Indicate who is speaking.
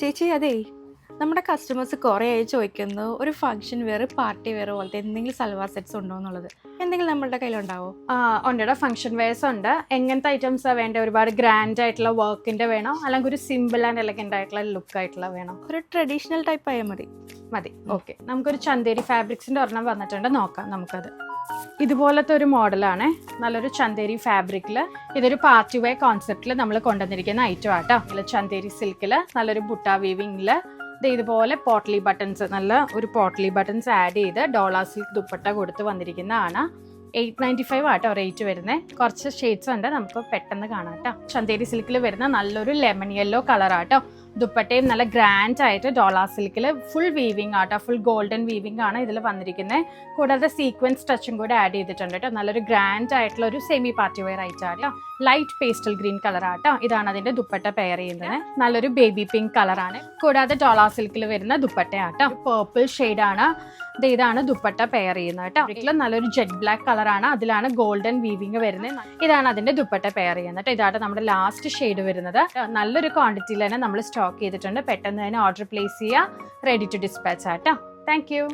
Speaker 1: ചേച്ചി അതേ നമ്മുടെ കസ്റ്റമേഴ്സ് കുറേ ആയി ചോദിക്കുന്നു ഒരു ഫംഗ്ഷൻ വെയർ പാർട്ടി വെയർ പോലത്തെ എന്തെങ്കിലും സൽവാർ സെറ്റ്സ് ഉണ്ടോ എന്നുള്ളത്. എന്തെങ്കിലും നമ്മളുടെ കയ്യിലുണ്ടാവോ?
Speaker 2: ഉണ്ട്, ഫംഗ്ഷൻ വെയർസ് ഉണ്ട്. എങ്ങനത്തെ ഐറ്റംസാണ് വേണ്ടത്? ഒരുപാട് ഗ്രാൻഡ് ആയിട്ടുള്ള വർക്കിന്റെ വേണോ, അല്ലെങ്കിൽ ഒരു സിമ്പിൾ ആൻഡ് എലഗന്റ് ആയിട്ടുള്ള ലുക്ക് ആയിട്ടുള്ള വേണോ?
Speaker 1: ഒരു ട്രഡീഷണൽ ടൈപ്പ് ആയാൽ മതി.
Speaker 2: ഓക്കെ, നമുക്കൊരു ചന്തേരി ഫാബ്രിക്സിന്റെ ഒരെണ്ണം വന്നിട്ടുണ്ട്, നോക്കാം നമുക്കത്. ഇതുപോലത്തെ ഒരു മോഡലാണ്, നല്ലൊരു ചന്തേരി ഫാബ്രിക്കിൽ. ഇതൊരു പാർട്ടി വെയർ കോൺസെപ്റ്റിൽ നമ്മൾ കൊണ്ടുവന്നിരിക്കുന്ന ഐറ്റം ആട്ടോ. ചന്തേരി സിൽക്കിൽ നല്ലൊരു ബുട്ട വീവിങ്ങിൽ ഇതുപോലെ പോട്ട്ലി ബട്ടൺസ്, നല്ല ഒരു പോട്ട്ലി ബട്ടൺസ് ആഡ് ചെയ്ത് ഡോളർ സിൽക്ക് ദുപ്പട്ട കൊടുത്ത് വന്നിരിക്കുന്നതാണ്. 895 ആട്ടോ റേറ്റ് വരുന്നത്. കുറച്ച് ഷെയ്ഡ്സ് ഉണ്ട്, നമുക്ക് പെട്ടെന്ന് കാണാം കേട്ടോ. ചന്തേരി സിൽക്കിൽ വരുന്ന നല്ലൊരു ലെമൺ യെല്ലോ കളറാട്ടോ. ദുപ്പട്ടയും നല്ല ഗ്രാൻഡ് ആയിട്ട് ഡോളർ സിൽക്കിൽ ഫുൾ വീവിങ് ആട്ടോ, ഫുൾ ഗോൾഡൻ വീവിങ് ആണ് ഇതിൽ വന്നിരിക്കുന്നത്. കൂടാതെ സീക്വൻസ് ടച്ചും കൂടെ ആഡ് ചെയ്തിട്ടുണ്ട് കേട്ടോ. നല്ലൊരു ഗ്രാൻഡ് ആയിട്ടുള്ള ഒരു സെമി പാർട്ടി വെയർ ആയിട്ട് ആട്ടോ. ലൈറ്റ് പേസ്റ്റൽ ഗ്രീൻ കളർ ആട്ടോ. ഇതാണ് അതിന്റെ ദുപ്പട്ട പെയർ ചെയ്യുന്നത്. നല്ലൊരു ബേബി പിങ്ക് കളറാണ്. കൂടാതെ ഡോളർ സിൽക്കിൽ വരുന്ന ദുപ്പട്ട ആട്ടോ. പേർപ്പിൾ ഷെയ്ഡാണ്. ഇതാണ് ദുപ്പട്ട പെയർ ചെയ്യുന്നത് കേട്ടോ. നല്ലൊരു ജെറ്റ് ബ്ലാക്ക് കളറാണ്, അതിലാണ് ഗോൾഡൻ വീവിങ് വരുന്നത്. ഇതാണ് അതിന്റെ ദുപ്പട്ട പെയർ ചെയ്യുന്നത്. ഇതാണ് നമ്മുടെ ലാസ്റ്റ് ഷെയ്ഡ് വരുന്നത്. നല്ലൊരു ക്വാണ്ടിറ്റിയിൽ തന്നെ നമ്മൾ സ്റ്റോക്ക് ചെയ്തിട്ടുണ്ട്. പെട്ടെന്ന് തന്നെ ഓർഡർ പ്ലേസ് ചെയ്യുക. റെഡി ടു ഡിസ്പാച്ച് ആട്ടോ. Thank you.